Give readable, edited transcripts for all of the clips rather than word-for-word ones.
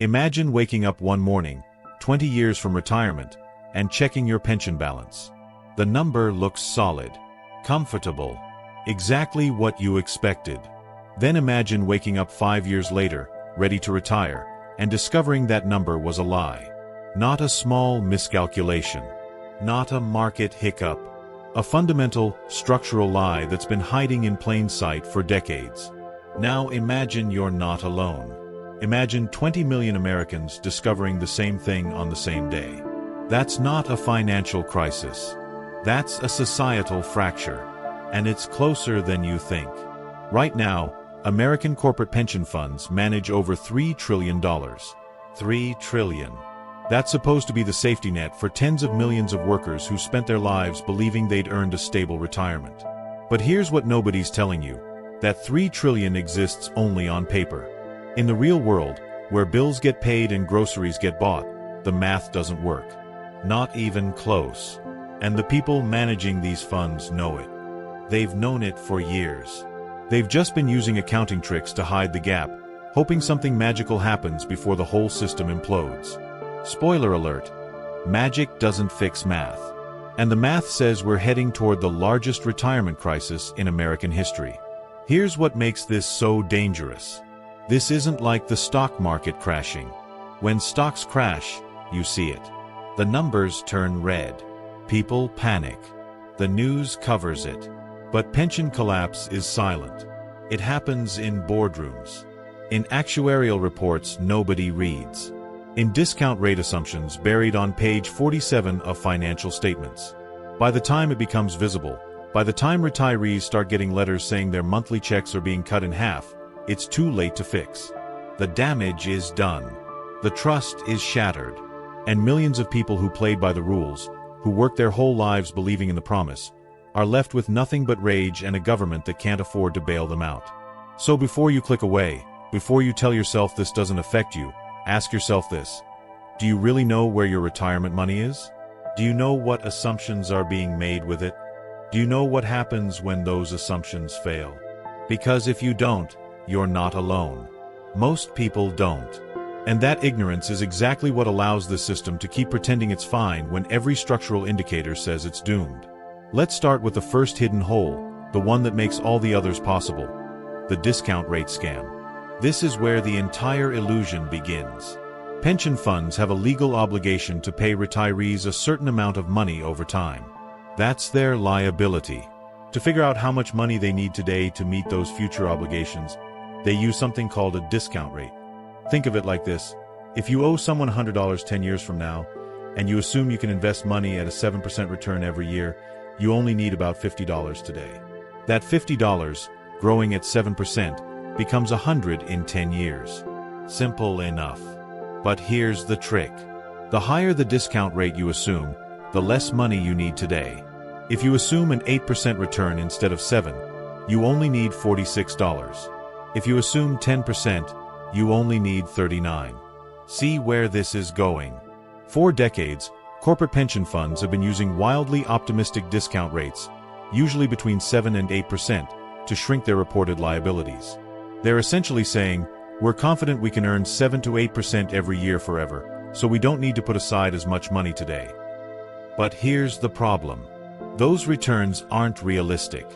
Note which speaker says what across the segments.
Speaker 1: Imagine waking up one morning, 20 years from retirement, and checking your pension balance. The number looks solid, comfortable, exactly what you expected. Then imagine waking up 5 years later, ready to retire, and discovering that number was a lie. Not a small miscalculation. Not a market hiccup. A fundamental, structural lie that's been hiding in plain sight for decades. Now imagine you're not alone. Imagine 20 million Americans discovering the same thing on the same day. That's not a financial crisis. That's a societal fracture. And it's closer than you think. Right now, American corporate pension funds manage over $3 trillion. $3 trillion. That's supposed to be the safety net for tens of millions of workers who spent their lives believing they'd earned a stable retirement. But here's what nobody's telling you. That $3 trillion exists only on paper. In the real world, where bills get paid and groceries get bought, the math doesn't work. Not even close. And the people managing these funds know it. They've known it for years. They've just been using accounting tricks to hide the gap, hoping something magical happens before the whole system implodes. Spoiler alert, magic doesn't fix math. And the math says we're heading toward the largest retirement crisis in American history. Here's what makes this so dangerous. This isn't like the stock market crashing. When stocks crash, you see it. The numbers turn red. People panic. The news covers it. But pension collapse is silent. It happens in boardrooms. In actuarial reports nobody reads. In discount rate assumptions buried on page 47 of financial statements. By the time it becomes visible, by the time retirees start getting letters saying their monthly checks are being cut in half, it's too late to fix. The damage is done. The trust is shattered. And millions of people who played by the rules, who worked their whole lives believing in the promise, are left with nothing but rage and a government that can't afford to bail them out. So before you click away, before you tell yourself this doesn't affect you, ask yourself this. Do you really know where your retirement money is? Do you know what assumptions are being made with it? Do you know what happens when those assumptions fail? Because if you don't, you're not alone. Most people don't. And that ignorance is exactly what allows the system to keep pretending it's fine when every structural indicator says it's doomed. Let's start with the first hidden hole, the one that makes all the others possible. The discount rate scam. This is where the entire illusion begins. Pension funds have a legal obligation to pay retirees a certain amount of money over time. That's their liability. To figure out how much money they need today to meet those future obligations, they use something called a discount rate. Think of it like this. If you owe someone $100 10 years from now, and you assume you can invest money at a 7% return every year, you only need about $50 today. That $50, growing at 7%, becomes $100 in 10 years. Simple enough. But here's the trick. The higher the discount rate you assume, the less money you need today. If you assume an 8% return instead of 7%, you only need $46. If you assume 10%, you only need $39. See where this is going. For decades, corporate pension funds have been using wildly optimistic discount rates, usually between 7 and 8%, to shrink their reported liabilities. They're essentially saying, we're confident we can earn 7 to 8% every year forever, so we don't need to put aside as much money today. But here's the problem. Those returns aren't realistic.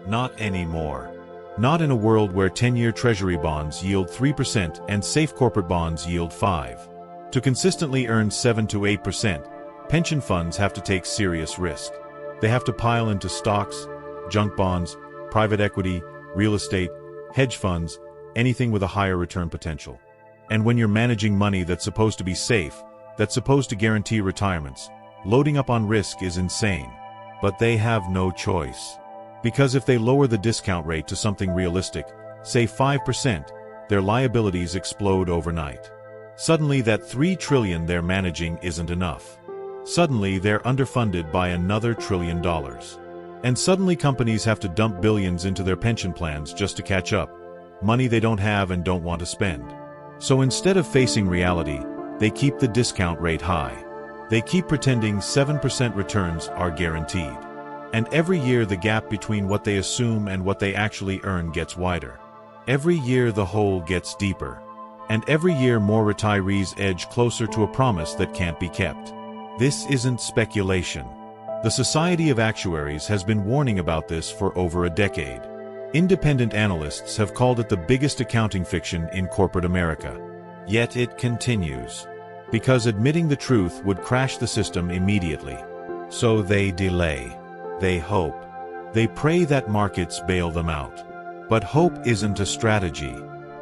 Speaker 1: Not anymore. Not in a world where 10-year Treasury bonds yield 3% and safe corporate bonds yield 5%. To consistently earn 7 to 8%, pension funds have to take serious risk. They have to pile into stocks, junk bonds, private equity, real estate, hedge funds, anything with a higher return potential. And when you're managing money that's supposed to be safe, that's supposed to guarantee retirements, loading up on risk is insane. But they have no choice. Because if they lower the discount rate to something realistic, say 5%, their liabilities explode overnight. Suddenly that $3 trillion they're managing isn't enough. Suddenly they're underfunded by another $1 trillion. And suddenly companies have to dump billions into their pension plans just to catch up, money they don't have and don't want to spend. So instead of facing reality, they keep the discount rate high. They keep pretending 7% returns are guaranteed. And every year the gap between what they assume and what they actually earn gets wider. Every year the hole gets deeper. And every year more retirees edge closer to a promise that can't be kept. This isn't speculation. The Society of Actuaries has been warning about this for over a decade. Independent analysts have called it the biggest accounting fiction in corporate America. Yet it continues. Because admitting the truth would crash the system immediately. So they delay. They hope. They pray that markets bail them out. But hope isn't a strategy.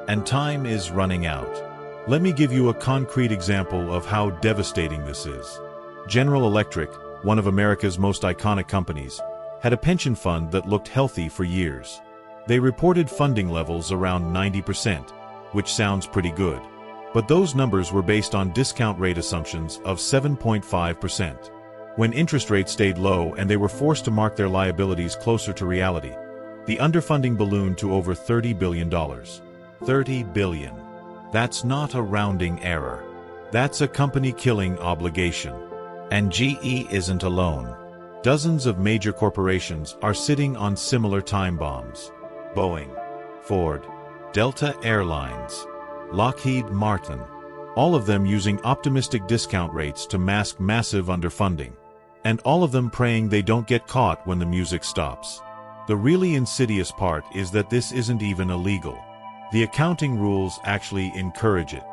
Speaker 1: And time is running out. Let me give you a concrete example of how devastating this is. General Electric, one of America's most iconic companies, had a pension fund that looked healthy for years. They reported funding levels around 90%, which sounds pretty good. But those numbers were based on discount rate assumptions of 7.5%. When interest rates stayed low and they were forced to mark their liabilities closer to reality, the underfunding ballooned to over $30 billion. $30 billion. That's not a rounding error. That's a company-killing obligation. And GE isn't alone. Dozens of major corporations are sitting on similar time bombs. Boeing, Ford, Delta Airlines, Lockheed Martin, all of them using optimistic discount rates to mask massive underfunding. And all of them praying they don't get caught when the music stops. The really insidious part is that this isn't even illegal. The accounting rules actually encourage it.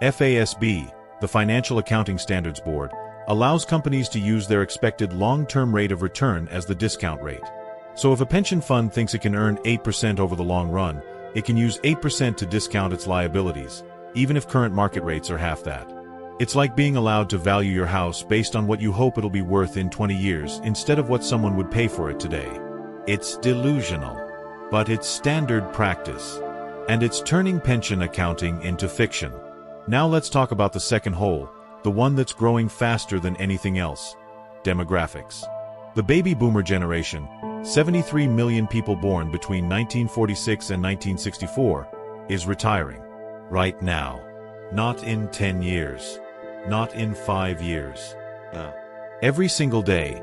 Speaker 1: FASB, the Financial Accounting Standards Board, allows companies to use their expected long-term rate of return as the discount rate. So if a pension fund thinks it can earn 8% over the long run, it can use 8% to discount its liabilities, even if current market rates are half that. It's like being allowed to value your house based on what you hope it'll be worth in 20 years instead of what someone would pay for it today. It's delusional, but it's standard practice. And it's turning pension accounting into fiction. Now let's talk about the second hole, the one that's growing faster than anything else: demographics. The baby boomer generation, 73 million people born between 1946 and 1964, is retiring. Right now. Not in 10 years. Not in 5 years. Every single day,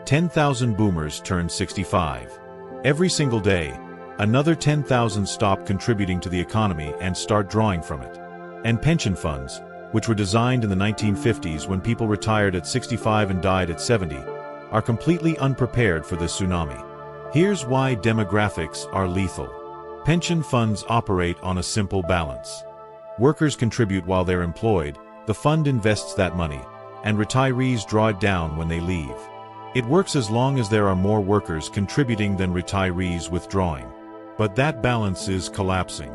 Speaker 1: 10,000 boomers turn 65. Every single day, another 10,000 stop contributing to the economy and start drawing from it. And pension funds, which were designed in the 1950s when people retired at 65 and died at 70, are completely unprepared for this tsunami. Here's why demographics are lethal. Pension funds operate on a simple balance. Workers contribute while they're employed, the fund invests that money, and retirees draw it down when they leave. It works as long as there are more workers contributing than retirees withdrawing. But that balance is collapsing.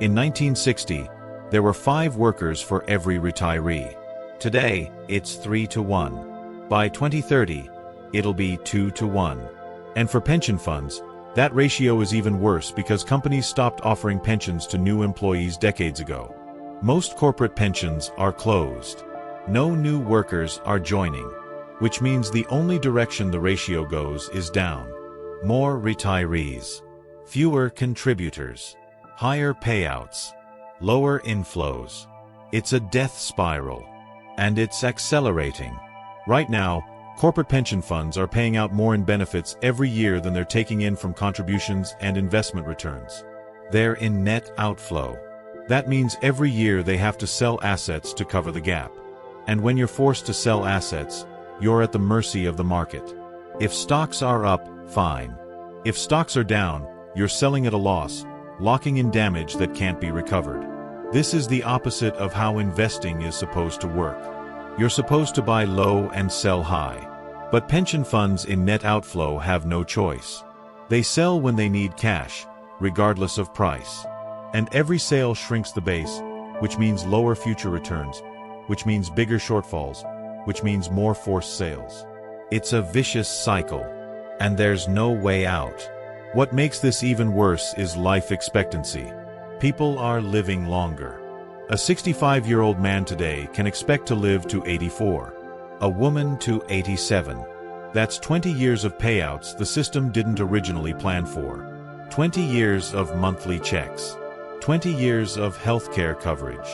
Speaker 1: In 1960, there were 5 workers for every retiree. Today, it's 3 to 1. By 2030, it'll be 2 to 1. And for pension funds, that ratio is even worse because companies stopped offering pensions to new employees decades ago. Most corporate pensions are closed. No new workers are joining, which means the only direction the ratio goes is down. More retirees, fewer contributors, higher payouts, lower inflows. It's a death spiral, and it's accelerating. Right now, corporate pension funds are paying out more in benefits every year than they're taking in from contributions and investment returns. They're in net outflow. That means every year they have to sell assets to cover the gap. And when you're forced to sell assets, you're at the mercy of the market. If stocks are up, fine. If stocks are down, you're selling at a loss, locking in damage that can't be recovered. This is the opposite of how investing is supposed to work. You're supposed to buy low and sell high. But pension funds in net outflow have no choice. They sell when they need cash, regardless of price. And every sale shrinks the base, which means lower future returns, which means bigger shortfalls, which means more forced sales. It's a vicious cycle, and there's no way out. What makes this even worse is life expectancy. People are living longer. A 65-year-old man today can expect to live to 84. A woman to 87. That's 20 years of payouts the system didn't originally plan for. 20 years of monthly checks. 20 years of healthcare coverage.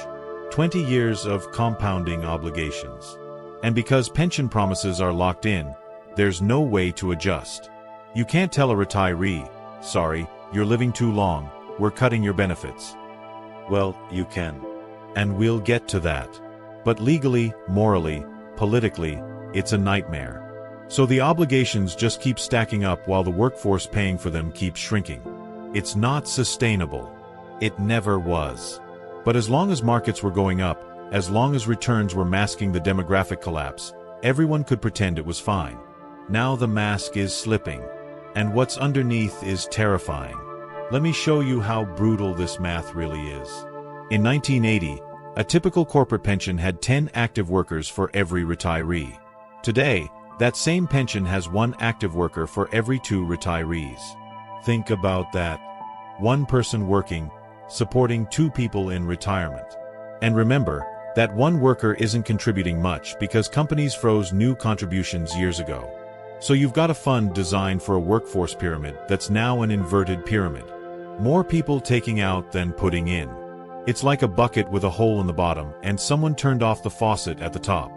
Speaker 1: 20 years of compounding obligations. And because pension promises are locked in, there's no way to adjust. You can't tell a retiree, "Sorry, you're living too long, we're cutting your benefits." Well, you can. And we'll get to that. But legally, morally, politically, it's a nightmare. So the obligations just keep stacking up while the workforce paying for them keeps shrinking. It's not sustainable. It never was. But as long as markets were going up, as long as returns were masking the demographic collapse, everyone could pretend it was fine. Now the mask is slipping. And what's underneath is terrifying. Let me show you how brutal this math really is. In 1980, a typical corporate pension had 10 active workers for every retiree. Today, that same pension has 1 active worker for every 2 retirees. Think about that. 1 person working, supporting 2 people in retirement. And remember, that 1 worker isn't contributing much because companies froze new contributions years ago. So you've got a fund designed for a workforce pyramid that's now an inverted pyramid. More people taking out than putting in. It's like a bucket with a hole in the bottom and someone turned off the faucet at the top.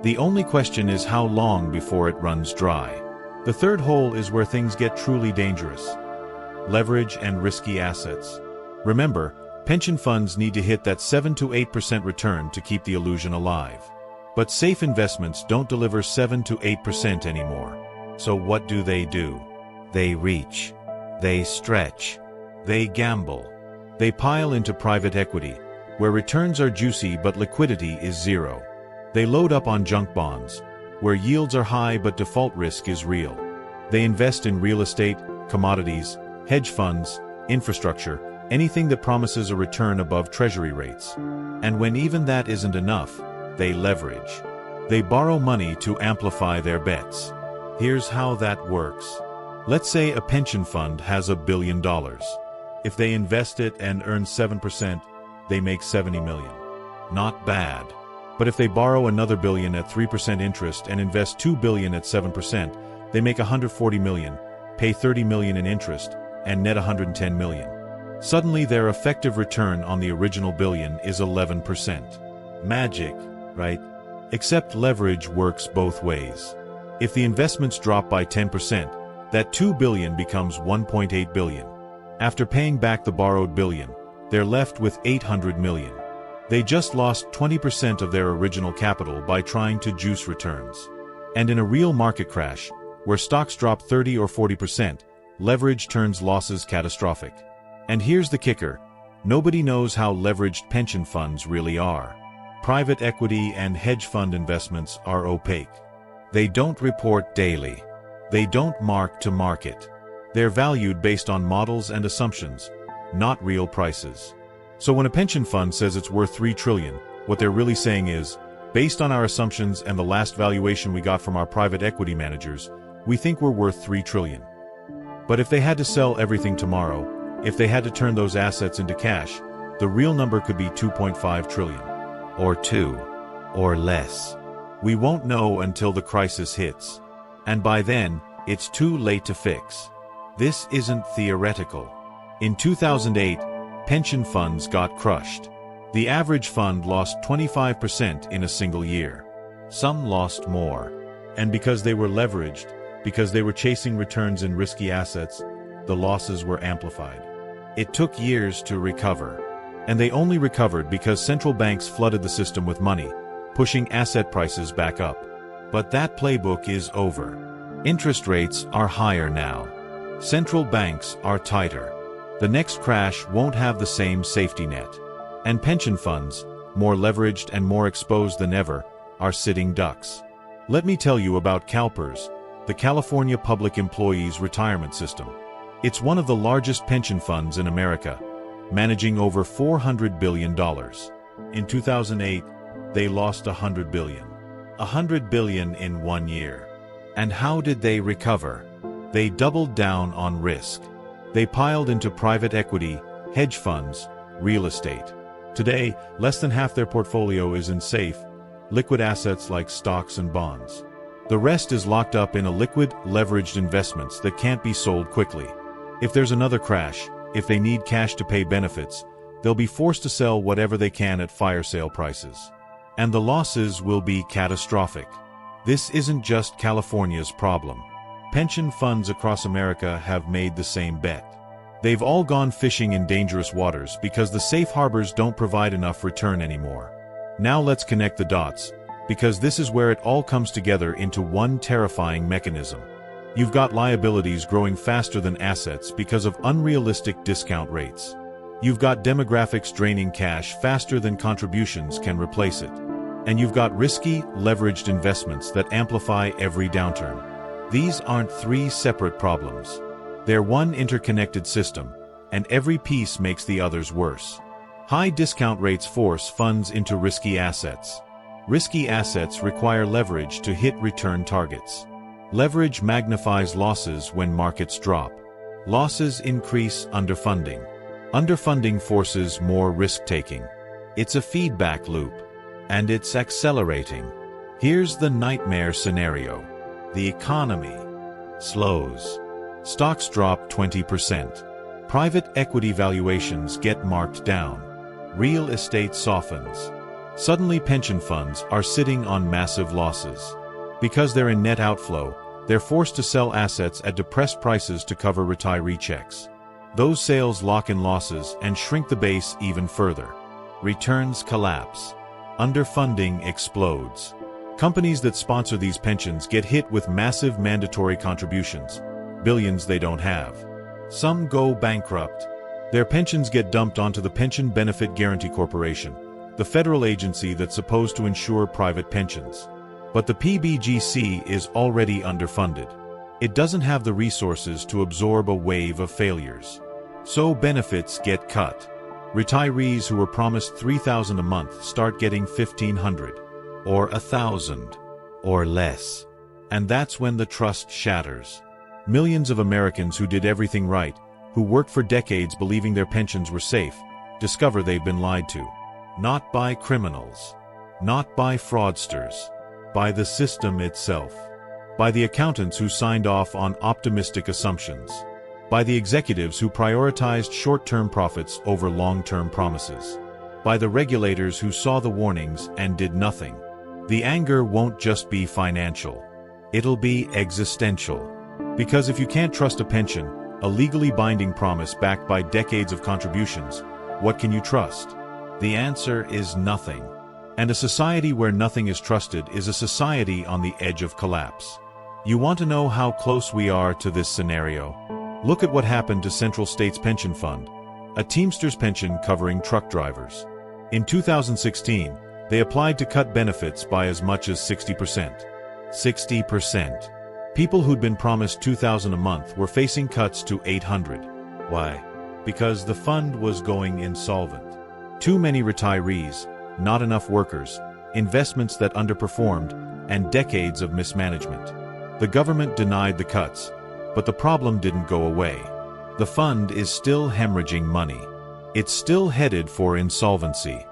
Speaker 1: The only question is how long before it runs dry. The third hole is where things get truly dangerous. Leverage and risky assets. Remember, pension funds need to hit that 7 to 8% return to keep the illusion alive. But safe investments don't deliver 7 to 8% anymore. So what do? They reach. They stretch. They gamble. They pile into private equity, where returns are juicy but liquidity is zero. They load up on junk bonds, where yields are high but default risk is real. They invest in real estate, commodities, hedge funds, infrastructure, anything that promises a return above treasury rates. And when even that isn't enough, they leverage. They borrow money to amplify their bets. Here's how that works. Let's say a pension fund has $1 billion. If they invest it and earn 7%, they make $70 million. Not bad. But if they borrow another $1 billion at 3% interest and invest $2 billion at 7%, they make $140 million, pay $30 million in interest, and net $110 million. Suddenly their effective return on the original billion is 11%. Magic, right? Except leverage works both ways. If the investments drop by 10%, that $2 billion becomes $1.8 billion. After paying back the borrowed billion, they're left with $800 million. They just lost 20% of their original capital by trying to juice returns. And in a real market crash, where stocks drop 30 or 40%, leverage turns losses catastrophic. And here's the kicker. Nobody knows how leveraged pension funds really are. Private equity and hedge fund investments are opaque. They don't report daily. They don't mark to market. They're valued based on models and assumptions, not real prices. So when a pension fund says it's worth $3 trillion, what they're really saying is, based on our assumptions and the last valuation we got from our private equity managers, we think we're worth $3 trillion. But if they had to sell everything tomorrow, if they had to turn those assets into cash, the real number could be $2.5 trillion. Or 2. Or less. We won't know until the crisis hits. And by then, it's too late to fix. This isn't theoretical. In 2008, pension funds got crushed. The average fund lost 25% in a single year. Some lost more. And because they were leveraged, because they were chasing returns in risky assets, the losses were amplified. It took years to recover. And they only recovered because central banks flooded the system with money, pushing asset prices back up. But that playbook is over. Interest rates are higher now. Central banks are tighter. The next crash won't have the same safety net. And pension funds, more leveraged and more exposed than ever, are sitting ducks. Let me tell you about CalPERS, the California Public Employees Retirement System. It's one of the largest pension funds in America, managing over $400 billion. In 2008, they lost $100 billion. $100 billion in 1 year. And how did they recover? They doubled down on risk. They piled into private equity, hedge funds, real estate. Today, less than half their portfolio is in safe, liquid assets like stocks and bonds. The rest is locked up in illiquid, leveraged investments that can't be sold quickly. If there's another crash, if they need cash to pay benefits, they'll be forced to sell whatever they can at fire sale prices. And the losses will be catastrophic. This isn't just California's problem. Pension funds across America have made the same bet. They've all gone fishing in dangerous waters because the safe harbors don't provide enough return anymore. Now let's connect the dots, because this is where it all comes together into one terrifying mechanism. You've got liabilities growing faster than assets because of unrealistic discount rates. You've got demographics draining cash faster than contributions can replace it. And you've got risky, leveraged investments that amplify every downturn. These aren't three separate problems. They're one interconnected system, and every piece makes the others worse. High discount rates force funds into risky assets. Risky assets require leverage to hit return targets. Leverage magnifies losses when markets drop. Losses increase underfunding. Underfunding forces more risk-taking. It's a feedback loop, and it's accelerating. Here's the nightmare scenario. The economy slows. Stocks drop 20%. Private equity valuations get marked down. Real estate softens. Suddenly pension funds are sitting on massive losses. Because they're in net outflow, they're forced to sell assets at depressed prices to cover retiree checks. Those sales lock in losses and shrink the base even further. Returns collapse. Underfunding explodes. Companies that sponsor these pensions get hit with massive mandatory contributions, billions they don't have. Some go bankrupt. Their pensions get dumped onto the Pension Benefit Guaranty Corporation, the federal agency that's supposed to insure private pensions. But the PBGC is already underfunded. It doesn't have the resources to absorb a wave of failures. So benefits get cut. Retirees who were promised $3,000 a month start getting $1,500, or $1,000, or less. And that's when the trust shatters. Millions of Americans who did everything right, who worked for decades believing their pensions were safe, discover they've been lied to. Not by criminals. Not by fraudsters. By the system itself. By the accountants who signed off on optimistic assumptions. By the executives who prioritized short-term profits over long-term promises. By the regulators who saw the warnings and did nothing. The anger won't just be financial. It'll be existential. Because if you can't trust a pension, a legally binding promise backed by decades of contributions, what can you trust? The answer is nothing. And a society where nothing is trusted is a society on the edge of collapse. You want to know how close we are to this scenario? Look at what happened to Central States Pension Fund, a Teamsters pension covering truck drivers. In 2016, they applied to cut benefits by as much as 60%. 60%. People who'd been promised $2,000 a month were facing cuts to $800. Why? Because the fund was going insolvent. Too many retirees, not enough workers, investments that underperformed, and decades of mismanagement. The government denied the cuts, but the problem didn't go away. The fund is still hemorrhaging money. It's still headed for insolvency.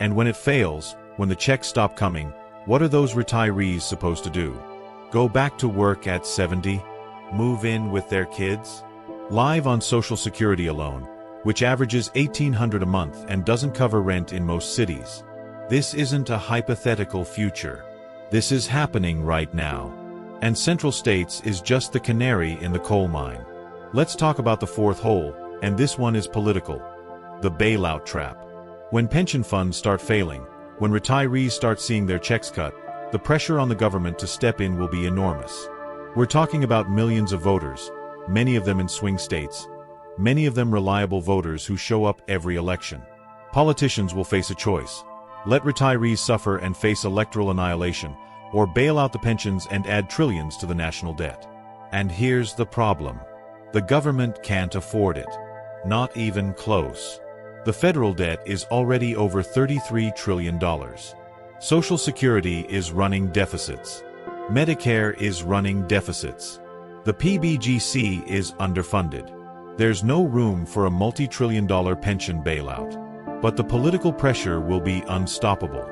Speaker 1: And when it fails, when the checks stop coming, what are those retirees supposed to do? Go back to work at 70? Move in with their kids? Live on Social Security alone, which averages $1,800 a month and doesn't cover rent in most cities. This isn't a hypothetical future. This is happening right now. And Central States is just the canary in the coal mine. Let's talk about the fourth hole, and this one is political. The bailout trap. When pension funds start failing, when retirees start seeing their checks cut, the pressure on the government to step in will be enormous. We're talking about millions of voters, many of them in swing states, many of them reliable voters who show up every election. Politicians will face a choice. Let retirees suffer and face electoral annihilation, or bail out the pensions and add trillions to the national debt. And here's the problem. The government can't afford it. Not even close. The federal debt is already over $33 trillion. Social Security is running deficits. Medicare is running deficits. The PBGC is underfunded. There's no room for a multi-trillion-dollar pension bailout. But the political pressure will be unstoppable.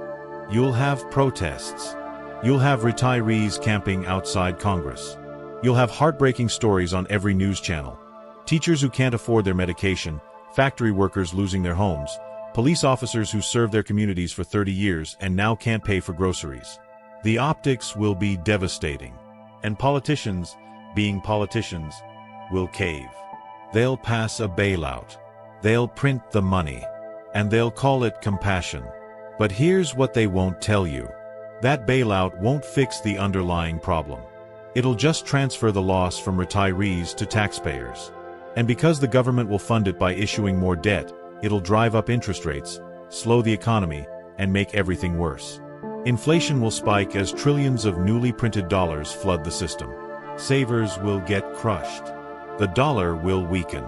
Speaker 1: You'll have protests. You'll have retirees camping outside Congress. You'll have heartbreaking stories on every news channel. Teachers who can't afford their medication, factory workers losing their homes, police officers who served their communities for 30 years and now can't pay for groceries. The optics will be devastating. And politicians, being politicians, will cave. They'll pass a bailout. They'll print the money. And they'll call it compassion. But here's what they won't tell you. That bailout won't fix the underlying problem. It'll just transfer the loss from retirees to taxpayers. And because the government will fund it by issuing more debt, it'll drive up interest rates, slow the economy, and make everything worse. Inflation will spike as trillions of newly printed dollars flood the system. Savers will get crushed. The dollar will weaken.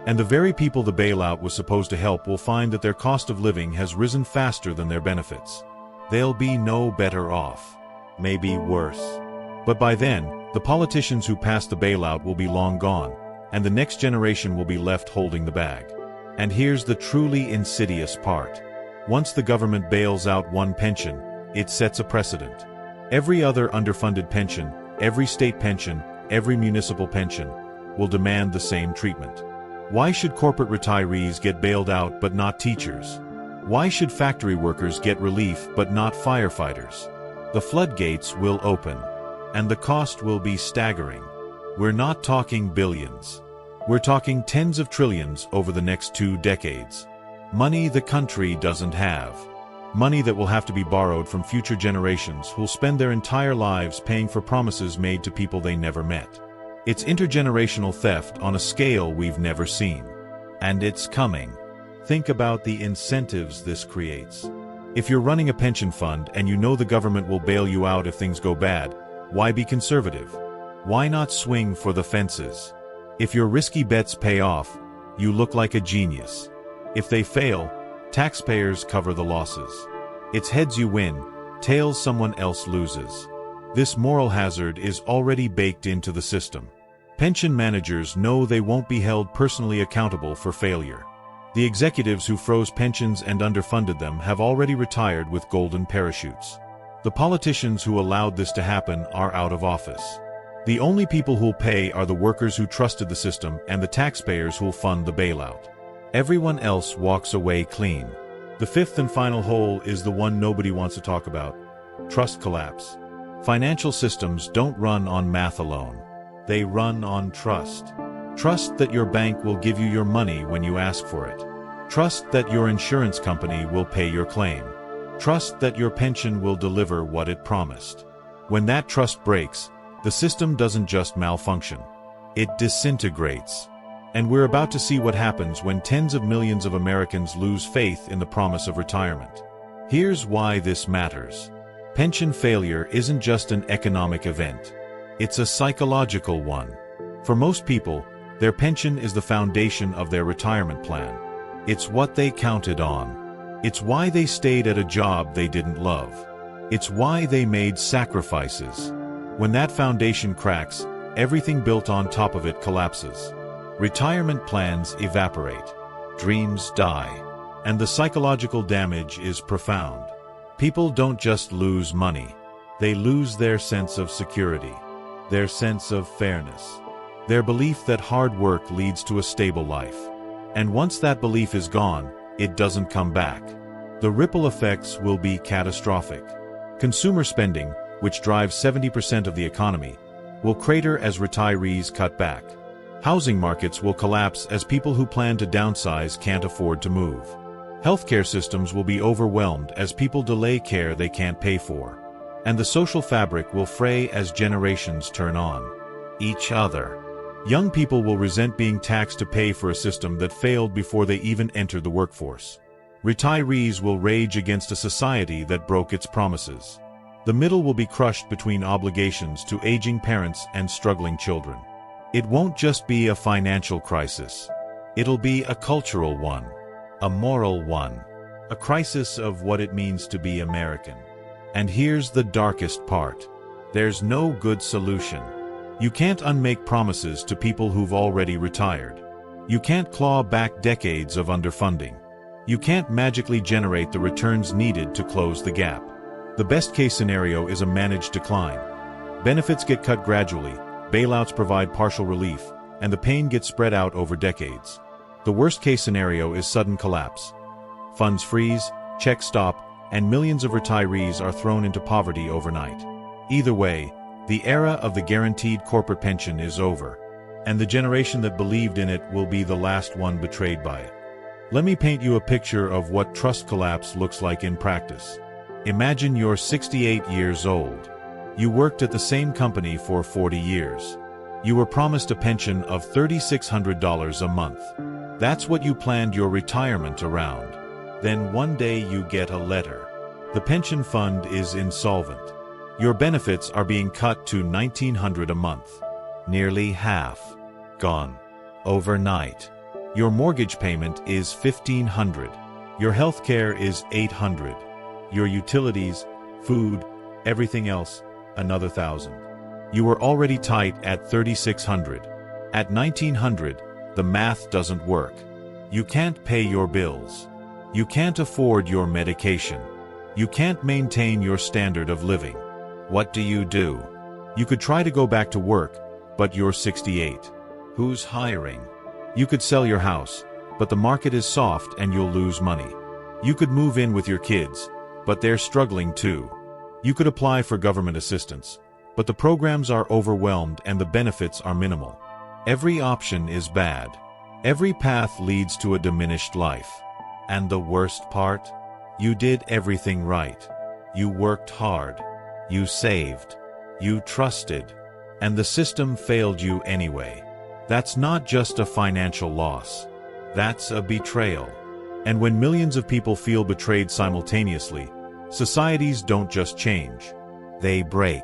Speaker 1: And the very people the bailout was supposed to help will find that their cost of living has risen faster than their benefits. They'll be no better off. Maybe worse. But by then, the politicians who passed the bailout will be long gone, and the next generation will be left holding the bag. And here's the truly insidious part. Once the government bails out one pension, it sets a precedent. Every other underfunded pension, every state pension, every municipal pension, will demand the same treatment. Why should corporate retirees get bailed out but not teachers? Why should factory workers get relief but not firefighters? The floodgates will open, and the cost will be staggering. We're not talking billions. We're talking tens of trillions over the next 2 decades. Money the country doesn't have. Money that will have to be borrowed from future generations who'll spend their entire lives paying for promises made to people they never met. It's intergenerational theft on a scale we've never seen. And it's coming. Think about the incentives this creates. If you're running a pension fund and you know the government will bail you out if things go bad, why be conservative? Why not swing for the fences? If your risky bets pay off, you look like a genius. If they fail, taxpayers cover the losses. It's heads you win, tails someone else loses. This moral hazard is already baked into the system. Pension managers know they won't be held personally accountable for failure. The executives who froze pensions and underfunded them have already retired with golden parachutes. The politicians who allowed this to happen are out of office. The only people who'll pay are the workers who trusted the system and the taxpayers who'll fund the bailout. Everyone else walks away clean. The fifth and final hole is the one nobody wants to talk about: trust collapse. Financial systems don't run on math alone. They run on trust. Trust that your bank will give you your money when you ask for it. Trust that your insurance company will pay your claim. Trust that your pension will deliver what it promised. When that trust breaks, the system doesn't just malfunction. It disintegrates. And we're about to see what happens when tens of millions of Americans lose faith in the promise of retirement. Here's why this matters. Pension failure isn't just an economic event. It's a psychological one. For most people, their pension is the foundation of their retirement plan. It's what they counted on. It's why they stayed at a job they didn't love. It's why they made sacrifices. When that foundation cracks, everything built on top of it collapses. Retirement plans evaporate. Dreams die. And the psychological damage is profound. People don't just lose money. They lose their sense of security, their sense of fairness, their belief that hard work leads to a stable life. And once that belief is gone, it doesn't come back. The ripple effects will be catastrophic. Consumer spending, which drives 70% of the economy, will crater as retirees cut back. Housing markets will collapse as people who plan to downsize can't afford to move. Healthcare systems will be overwhelmed as people delay care they can't pay for. And the social fabric will fray as generations turn on each other. Young people will resent being taxed to pay for a system that failed before they even entered the workforce. Retirees will rage against a society that broke its promises. The middle will be crushed between obligations to aging parents and struggling children. It won't just be a financial crisis. It'll be a cultural one, a moral one, a crisis of what it means to be American. And here's the darkest part. There's no good solution. You can't unmake promises to people who've already retired. You can't claw back decades of underfunding. You can't magically generate the returns needed to close the gap. The best-case scenario is a managed decline. Benefits get cut gradually, bailouts provide partial relief, and the pain gets spread out over decades. The worst-case scenario is sudden collapse. Funds freeze, checks stop, and millions of retirees are thrown into poverty overnight. Either way, the era of the guaranteed corporate pension is over. and the generation that believed in it will be the last one betrayed by it. Let me paint you a picture of what trust collapse looks like in practice. Imagine you're 68 years old. You worked at the same company for 40 years. You were promised a pension of $3,600 a month. That's what you planned your retirement around. Then one day you get a letter. The pension fund is insolvent. Your benefits are being cut to $1,900 a month. Nearly half. Gone. Overnight. Your mortgage payment is $1,500. Your health care is $800. Your utilities, food, everything else, another $1,000. You were already tight at $3,600. At $1,900, the math doesn't work. You can't pay your bills. You can't afford your medication. You can't maintain your standard of living. What do? You could try to go back to work, but you're 68. Who's hiring? You could sell your house, but the market is soft and you'll lose money. You could move in with your kids, but they're struggling too. You could apply for government assistance, but the programs are overwhelmed and the benefits are minimal. Every option is bad. Every path leads to a diminished life. And the worst part? You did everything right. You worked hard. You saved. You trusted. And the system failed you anyway. That's not just a financial loss. That's a betrayal. And when millions of people feel betrayed simultaneously, societies don't just change. They break.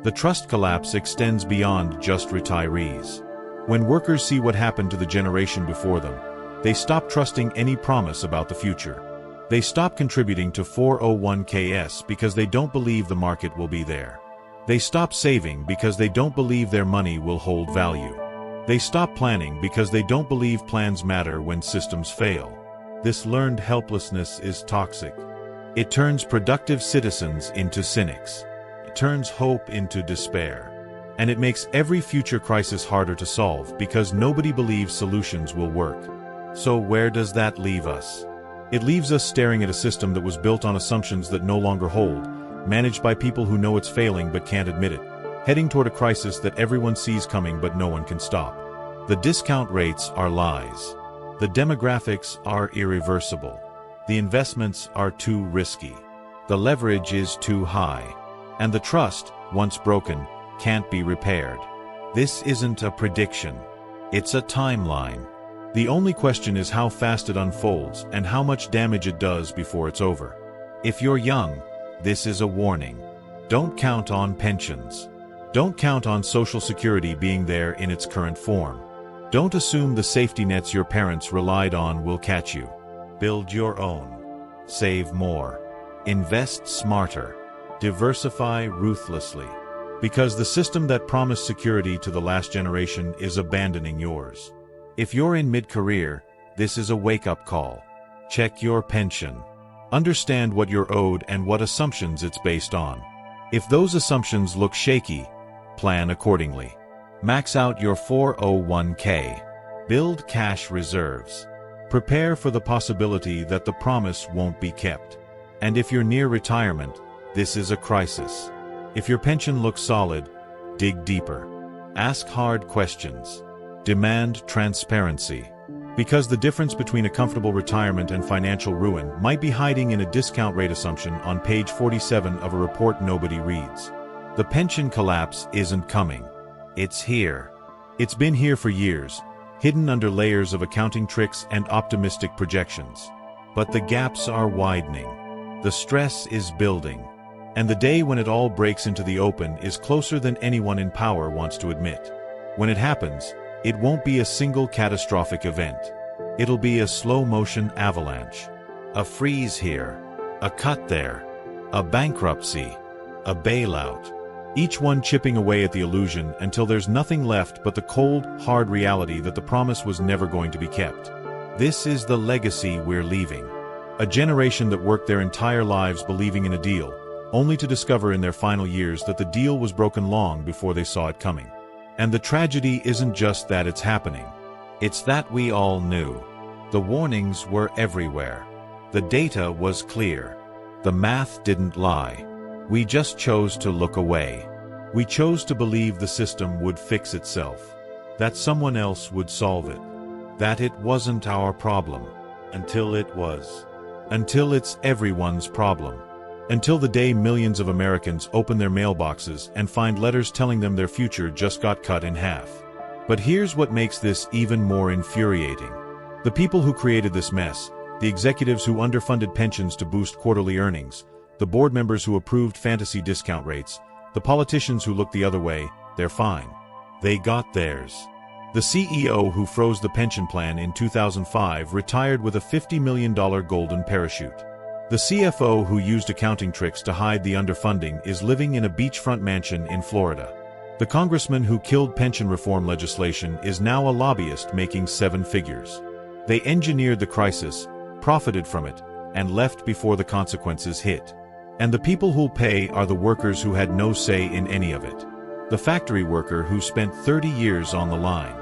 Speaker 1: The trust collapse extends beyond just retirees. When workers see what happened to the generation before them, they stop trusting any promise about the future. They stop contributing to 401ks because they don't believe the market will be there. They stop saving because they don't believe their money will hold value. They stop planning because they don't believe plans matter when systems fail. This learned helplessness is toxic. It turns productive citizens into cynics. It turns hope into despair. And it makes every future crisis harder to solve because nobody believes solutions will work. So where does that leave us? It leaves us staring at a system that was built on assumptions that no longer hold, managed by people who know it's failing but can't admit it, heading toward a crisis that everyone sees coming but no one can stop. The discount rates are lies. The demographics are irreversible. The investments are too risky. The leverage is too high. And the trust, once broken, can't be repaired. This isn't a prediction. It's a timeline. The only question is how fast it unfolds and how much damage it does before it's over. If you're young, this is a warning. Don't count on pensions. Don't count on Social Security being there in its current form. Don't assume the safety nets your parents relied on will catch you. Build your own. Save more. Invest smarter. Diversify ruthlessly. Because the system that promised security to the last generation is abandoning yours. If you're in mid-career, this is a wake-up call. Check your pension. Understand what you're owed and what assumptions it's based on. If those assumptions look shaky, plan accordingly. Max out your 401k. Build cash reserves. Prepare for the possibility that the promise won't be kept. And if you're near retirement, this is a crisis. If your pension looks solid, dig deeper. Ask hard questions. Demand transparency. Because the difference between a comfortable retirement and financial ruin might be hiding in a discount rate assumption on page 47 of a report nobody reads. The pension collapse isn't coming. It's here. It's been here for years, hidden under layers of accounting tricks and optimistic projections. But the gaps are widening. The stress is building. And the day when it all breaks into the open is closer than anyone in power wants to admit. When it happens, it won't be a single catastrophic event. It'll be a slow-motion avalanche. A freeze here, a cut there, a bankruptcy, a bailout. Each one chipping away at the illusion until there's nothing left but the cold, hard reality that the promise was never going to be kept. This is the legacy we're leaving. A generation that worked their entire lives believing in a deal, only to discover in their final years that the deal was broken long before they saw it coming. And the tragedy isn't just that it's happening. It's that we all knew. The warnings were everywhere. The data was clear. The math didn't lie. We just chose to look away. We chose to believe the system would fix itself. that someone else would solve it, that it wasn't our problem, until it was. Until it's everyone's problem. Until the day millions of Americans open their mailboxes and find letters telling them their future just got cut in half. But here's what makes this even more infuriating. The people who created this mess, the executives who underfunded pensions to boost quarterly earnings, the board members who approved fantasy discount rates, the politicians who looked the other way, they're fine. They got theirs. The CEO who froze the pension plan in 2005 retired with a $50 million golden parachute. The CFO who used accounting tricks to hide the underfunding is living in a beachfront mansion in Florida. The congressman who killed pension reform legislation is now a lobbyist making 7 figures. They engineered the crisis, profited from it, and left before the consequences hit. And the people who'll pay are the workers who had no say in any of it. The factory worker who spent 30 years on the line.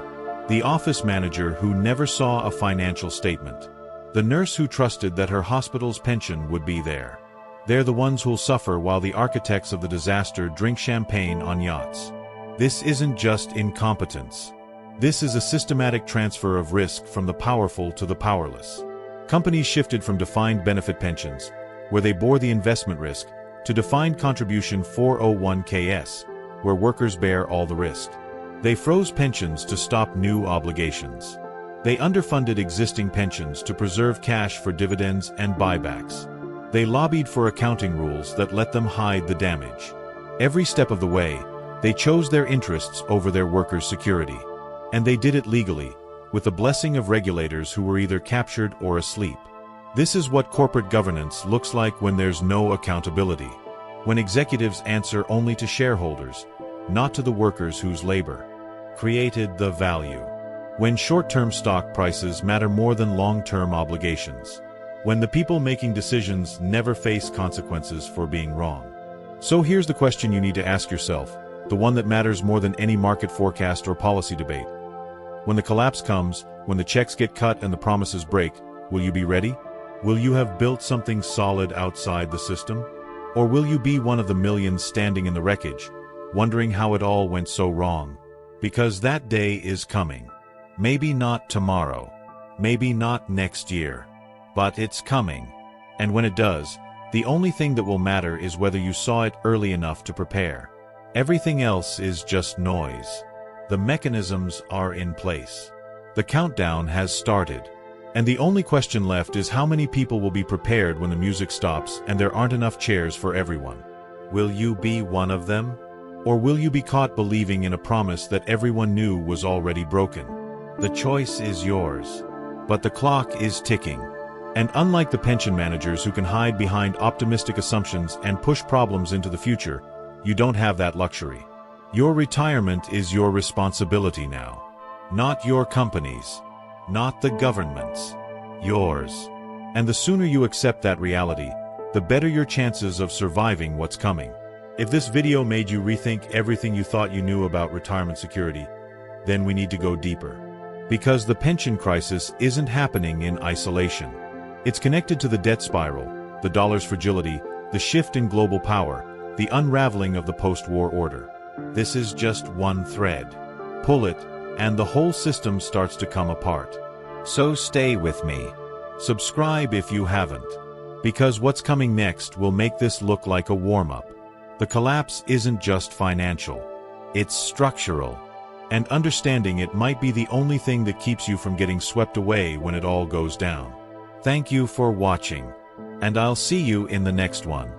Speaker 1: The office manager who never saw a financial statement. The nurse who trusted that her hospital's pension would be there. They're the ones who'll suffer while the architects of the disaster drink champagne on yachts. This isn't just incompetence. This is a systematic transfer of risk from the powerful to the powerless. Companies shifted from defined benefit pensions, where they bore the investment risk, to defined contribution 401(k)s, where workers bear all the risk. They froze pensions to stop new obligations. They underfunded existing pensions to preserve cash for dividends and buybacks. They lobbied for accounting rules that let them hide the damage. Every step of the way, they chose their interests over their workers' security. And they did it legally, with the blessing of regulators who were either captured or asleep. This is what corporate governance looks like when there's no accountability. When executives answer only to shareholders, not to the workers whose labor created the value. When short-term stock prices matter more than long-term obligations. When the people making decisions never face consequences for being wrong. So here's the question you need to ask yourself, the one that matters more than any market forecast or policy debate. When the collapse comes, when the checks get cut and the promises break, will you be ready? Will you have built something solid outside the system? Or will you be one of the millions standing in the wreckage, wondering how it all went so wrong? Because that day is coming. Maybe not tomorrow. Maybe not next year. But it's coming. And when it does, the only thing that will matter is whether you saw it early enough to prepare. Everything else is just noise. The mechanisms are in place. The countdown has started. And the only question left is how many people will be prepared when the music stops and there aren't enough chairs for everyone. Will you be one of them? Or will you be caught believing in a promise that everyone knew was already broken? The choice is yours. But the clock is ticking. And unlike the pension managers who can hide behind optimistic assumptions and push problems into the future, you don't have that luxury. Your retirement is your responsibility now. Not your company's. Not the government's. Yours. And the sooner you accept that reality, the better your chances of surviving what's coming. If this video made you rethink everything you thought you knew about retirement security, then we need to go deeper. Because the pension crisis isn't happening in isolation. It's connected to the debt spiral, the dollar's fragility, the shift in global power, the unraveling of the post-war order. This is just one thread. Pull it, and the whole system starts to come apart. So stay with me. Subscribe if you haven't. Because what's coming next will make this look like a warm-up. The collapse isn't just financial. It's structural. And understanding it might be the only thing that keeps you from getting swept away when it all goes down. Thank you for watching. And I'll see you in the next one.